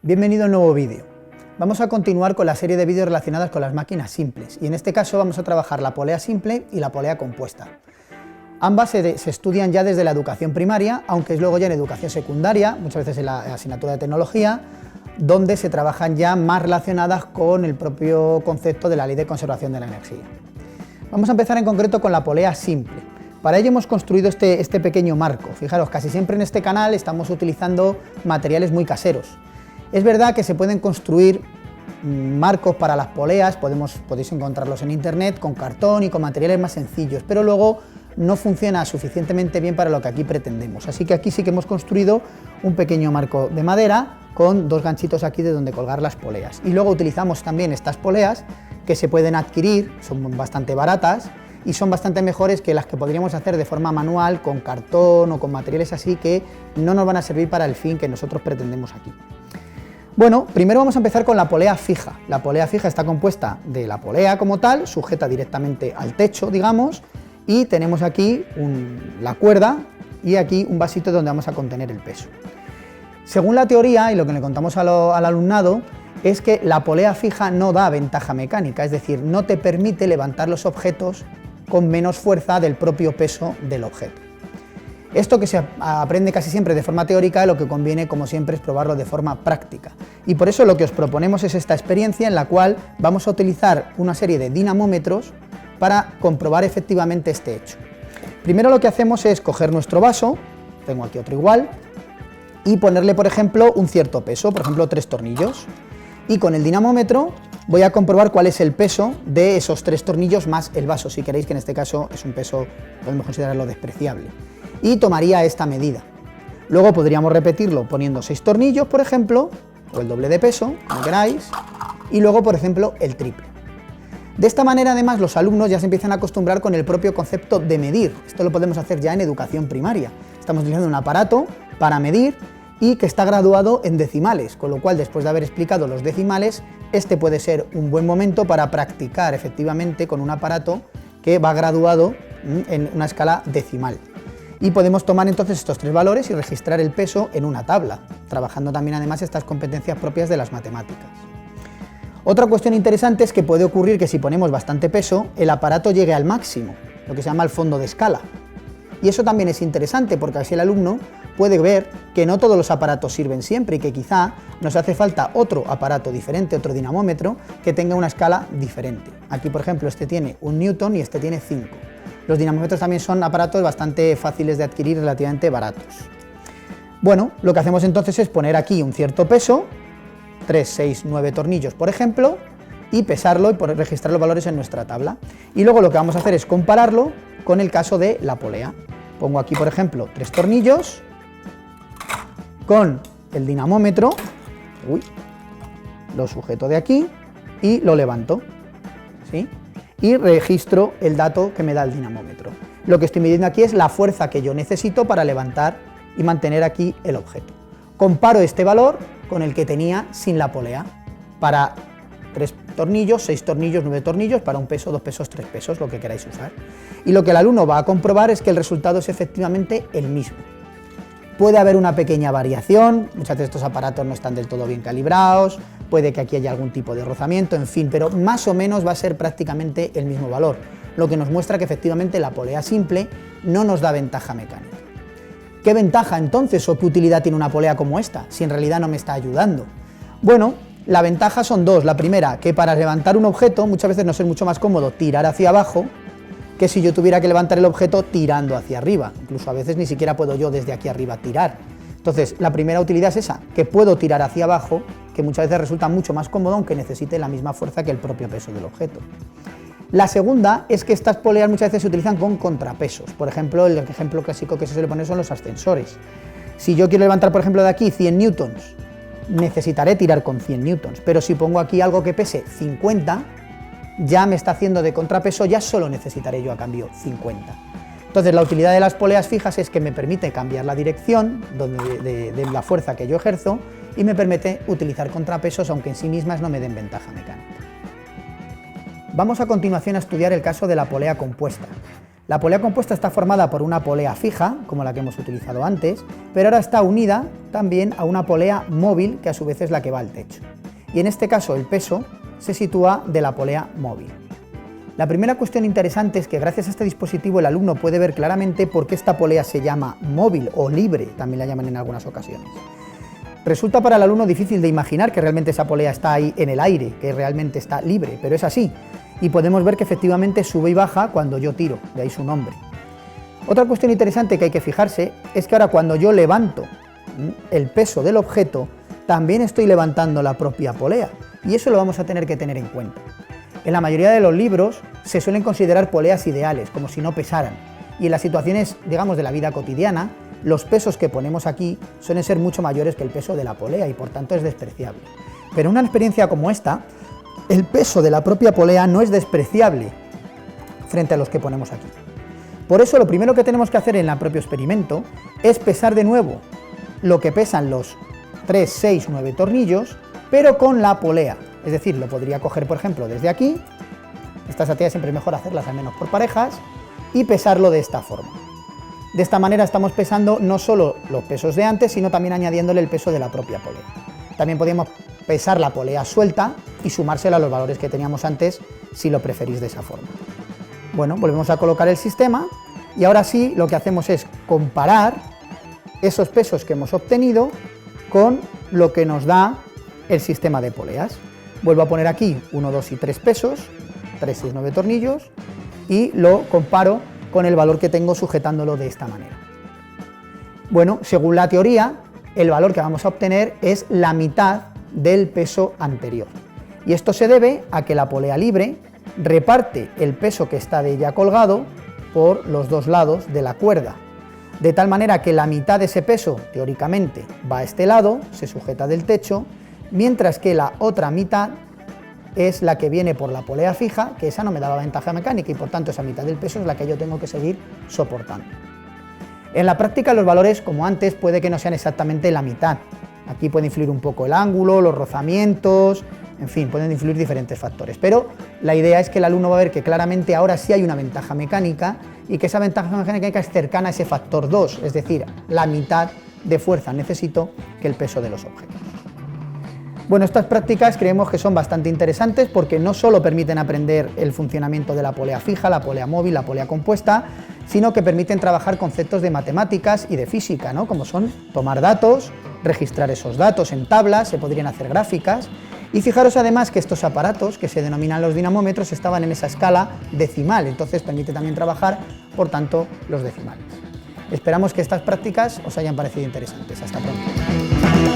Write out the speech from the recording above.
Bienvenido a un nuevo vídeo. Vamos a continuar con la serie de vídeos relacionadas con las máquinas simples y en este caso vamos a trabajar la polea simple y la polea compuesta. Ambas se estudian ya desde la educación primaria, aunque es luego ya en educación secundaria, muchas veces en la asignatura de tecnología, donde se trabajan ya más relacionadas con el propio concepto de la Ley de Conservación de la Energía. Vamos a empezar en concreto con la polea simple. Para ello hemos construido este pequeño marco. Fijaros, casi siempre en este canal estamos utilizando materiales muy caseros. Es verdad que se pueden construir marcos para las poleas, podéis encontrarlos en internet con cartón y con materiales más sencillos, pero luego no funciona suficientemente bien para lo que aquí pretendemos. Así que aquí sí que hemos construido un pequeño marco de madera con dos ganchitos aquí de donde colgar las poleas. Y luego utilizamos también estas poleas que se pueden adquirir, son bastante baratas y son bastante mejores que las que podríamos hacer de forma manual con cartón o con materiales así que no nos van a servir para el fin que nosotros pretendemos aquí. Bueno, primero vamos a empezar con la polea fija. La polea fija está compuesta de la polea como tal, sujeta directamente al techo, digamos, y tenemos aquí la cuerda y aquí un vasito donde vamos a contener el peso. Según la teoría y lo que le contamos al alumnado, es que la polea fija no da ventaja mecánica, es decir, no te permite levantar los objetos con menos fuerza del propio peso del objeto. Esto que se aprende casi siempre de forma teórica, lo que conviene, como siempre, es probarlo de forma práctica. Y por eso lo que os proponemos es esta experiencia en la cual vamos a utilizar una serie de dinamómetros para comprobar efectivamente este hecho. Primero lo que hacemos es coger nuestro vaso, tengo aquí otro igual, y ponerle, por ejemplo, un cierto peso, por ejemplo 3 tornillos. Y con el dinamómetro voy a comprobar cuál es el peso de esos 3 tornillos más el vaso, si queréis, que en este caso es un peso, podemos considerarlo despreciable. Y tomaría esta medida. Luego podríamos repetirlo poniendo 6 tornillos, por ejemplo, o el doble de peso, como queráis, y luego, por ejemplo, el triple. De esta manera, además, los alumnos ya se empiezan a acostumbrar con el propio concepto de medir. Esto lo podemos hacer ya en educación primaria. Estamos utilizando un aparato para medir y que está graduado en decimales, con lo cual, después de haber explicado los decimales, este puede ser un buen momento para practicar efectivamente con un aparato que va graduado en una escala decimal. Y podemos tomar entonces estos 3 valores y registrar el peso en una tabla, trabajando también además estas competencias propias de las matemáticas. Otra cuestión interesante es que puede ocurrir que si ponemos bastante peso, el aparato llegue al máximo, lo que se llama el fondo de escala. Y eso también es interesante porque así el alumno puede ver que no todos los aparatos sirven siempre y que quizá nos hace falta otro aparato diferente, otro dinamómetro, que tenga una escala diferente. Aquí, por ejemplo, este tiene 1 newton y este tiene 5. Los dinamómetros también son aparatos bastante fáciles de adquirir, relativamente baratos. Bueno, lo que hacemos entonces es poner aquí un cierto peso, 3, 6, 9 tornillos, por ejemplo, y pesarlo y registrar los valores en nuestra tabla. Y luego lo que vamos a hacer es compararlo con el caso de la polea. Pongo aquí, por ejemplo, 3 tornillos con el dinamómetro, lo sujeto de aquí y lo levanto, ¿sí? Y registro el dato que me da el dinamómetro. Lo que estoy midiendo aquí es la fuerza que yo necesito para levantar y mantener aquí el objeto. Comparo este valor con el que tenía sin la polea, para 3 tornillos, 6 tornillos, 9 tornillos, para un peso, 2 pesos, 3 pesos, lo que queráis usar. Y lo que el alumno va a comprobar es que el resultado es efectivamente el mismo. Puede haber una pequeña variación, muchas veces estos aparatos no están del todo bien calibrados, puede que aquí haya algún tipo de rozamiento, en fin, pero más o menos va a ser prácticamente el mismo valor, lo que nos muestra que efectivamente la polea simple no nos da ventaja mecánica. ¿Qué ventaja entonces o qué utilidad tiene una polea como esta, si en realidad no me está ayudando? Bueno, la ventaja son dos. La primera, que para levantar un objeto muchas veces nos es mucho más cómodo tirar hacia abajo que si yo tuviera que levantar el objeto tirando hacia arriba. Incluso a veces ni siquiera puedo yo desde aquí arriba tirar. Entonces, la primera utilidad es esa, que puedo tirar hacia abajo, que muchas veces resulta mucho más cómodo aunque necesite la misma fuerza que el propio peso del objeto. La segunda es que estas poleas muchas veces se utilizan con contrapesos. Por ejemplo, el ejemplo clásico que se suele poner son los ascensores. Si yo quiero levantar, por ejemplo, de aquí 100 newtons, necesitaré tirar con 100 newtons, pero si pongo aquí algo que pese 50, ya me está haciendo de contrapeso, ya solo necesitaré yo a cambio 50. Entonces la utilidad de las poleas fijas es que me permite cambiar la dirección de la fuerza que yo ejerzo y me permite utilizar contrapesos aunque en sí mismas no me den ventaja mecánica. Vamos a continuación a estudiar el caso de la polea compuesta. La polea compuesta está formada por una polea fija, como la que hemos utilizado antes, pero ahora está unida también a una polea móvil, que a su vez es la que va al techo. Y en este caso el peso se sitúa de la polea móvil. La primera cuestión interesante es que gracias a este dispositivo el alumno puede ver claramente por qué esta polea se llama móvil o libre, también la llaman en algunas ocasiones. Resulta para el alumno difícil de imaginar que realmente esa polea está ahí en el aire, que realmente está libre, pero es así. Y podemos ver que efectivamente sube y baja cuando yo tiro, de ahí su nombre. Otra cuestión interesante que hay que fijarse es que ahora cuando yo levanto el peso del objeto, también estoy levantando la propia polea, y eso lo vamos a tener que tener en cuenta. En la mayoría de los libros se suelen considerar poleas ideales, como si no pesaran, y en las situaciones, digamos, de la vida cotidiana, los pesos que ponemos aquí suelen ser mucho mayores que el peso de la polea y por tanto es despreciable. Pero en una experiencia como esta, el peso de la propia polea no es despreciable frente a los que ponemos aquí. Por eso lo primero que tenemos que hacer en el propio experimento es pesar de nuevo lo que pesan los 3, 6, 9 tornillos, pero con la polea. Es decir, lo podría coger, por ejemplo, desde aquí, estas actividades siempre es mejor hacerlas al menos por parejas, y pesarlo de esta forma. De esta manera estamos pesando no solo los pesos de antes, sino también añadiéndole el peso de la propia polea. También podríamos pesar la polea suelta y sumársela a los valores que teníamos antes, si lo preferís de esa forma. Bueno, volvemos a colocar el sistema y ahora sí lo que hacemos es comparar esos pesos que hemos obtenido con lo que nos da el sistema de poleas. Vuelvo a poner aquí 1, 2 y 3 pesos, 3, 6, 9 tornillos, y lo comparo con el valor que tengo sujetándolo de esta manera. Bueno, según la teoría, el valor que vamos a obtener es la mitad del peso anterior. Y esto se debe a que la polea libre reparte el peso que está de ella colgado por los dos lados de la cuerda, de tal manera que la mitad de ese peso, teóricamente, va a este lado, se sujeta del techo, mientras que la otra mitad es la que viene por la polea fija, que esa no me da la ventaja mecánica y por tanto esa mitad del peso es la que yo tengo que seguir soportando. En la práctica los valores, como antes, puede que no sean exactamente la mitad. Aquí puede influir un poco el ángulo, los rozamientos, en fin, pueden influir diferentes factores, pero la idea es que el alumno va a ver que claramente ahora sí hay una ventaja mecánica y que esa ventaja mecánica es cercana a ese factor 2, es decir, la mitad de fuerza necesito que el peso de los objetos. Bueno, estas prácticas creemos que son bastante interesantes porque no solo permiten aprender el funcionamiento de la polea fija, la polea móvil, la polea compuesta, sino que permiten trabajar conceptos de matemáticas y de física, ¿no? Como son tomar datos, registrar esos datos en tablas, se podrían hacer gráficas, y fijaros además que estos aparatos, que se denominan los dinamómetros, estaban en esa escala decimal, entonces permite también trabajar, por tanto, los decimales. Esperamos que estas prácticas os hayan parecido interesantes. Hasta pronto.